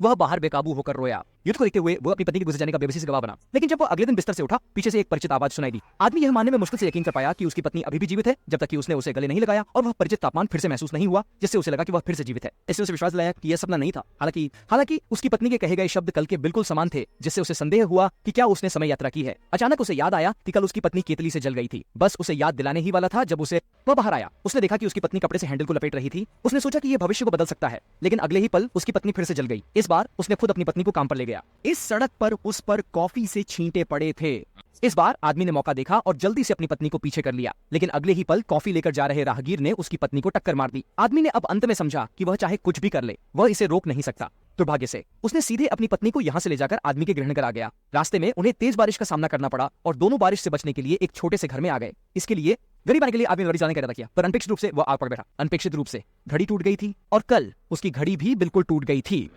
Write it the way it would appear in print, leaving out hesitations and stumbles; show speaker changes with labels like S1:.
S1: वह बाहर बेकाबू होकर रोया। युद्ध को देखते हुए वो अपनी पत्नी के गुजर जाने का बेबसी से गवाह बना। लेकिन जब वो अगले दिन बिस्तर से उठा, पीछे से एक परिचित आवाज सुनाई दी। आदमी यह मानने में मुश्किल से यकीन कर पाया कि उसकी पत्नी अभी भी जीवित है, जब तक कि उसने उसे गले नहीं लगाया और वह परिचित तापमान फिर से महसूस नहीं हुआ, जिससे उसे लगा कि वह फिर से जीवित है। इससे उसे विश्वास दिलाया कि यह सपना नहीं था। हालांकि उसकी पत्नी के कहे गए शब्द कल के बिल्कुल समान थे, जिससे उसे संदेह हुआ कि क्या उसने समय यात्रा की है। अचानक उसे याद आया कि कल उसकी पत्नी केतली से जल गई थी। बस उसे याद दिलाने ही वाला था जब वह बाहर आया। उसने देखा कि उसकी पत्नी कपड़े से हैंडल को लपेट रही थी। उसने सोचा कि यह भविष्य को बदल सकता है, लेकिन अगले ही पल उसकी पत्नी फिर से जल गई। इस बार उसने खुद अपनी पत्नी को काम पर ले गया। इस सड़क पर उस पर कॉफी से छींटे पड़े थे। इस बार आदमी ने मौका देखा और जल्दी से अपनी पत्नी को पीछे कर लिया, लेकिन अगले ही पल कॉफी लेकर जा रहे राहगीर ने उसकी पत्नी को टक्कर मार दी। आदमी ने अब अंत में समझा कि वह चाहे कुछ भी कर ले, वह इसे रोक नहीं सकता। दुर्भाग्य से उसने सीधे अपनी पत्नी को यहाँ से ले जाकर आदमी के ग्रहण कर आ गया। रास्ते में उन्हें तेज बारिश का सामना करना पड़ा और दोनों बारिश से बचने के लिए एक छोटे से घर में आ गए। इसके लिए गरीब आने के लिए आदमी लड़ी जाने का इरादा किया, पर अनपेक्षित रूप से वह आग पड़ बैठा। अनपेक्षित रूप से घड़ी टूट गई थी और कल उसकी घड़ी भी बिल्कुल टूट गई थी।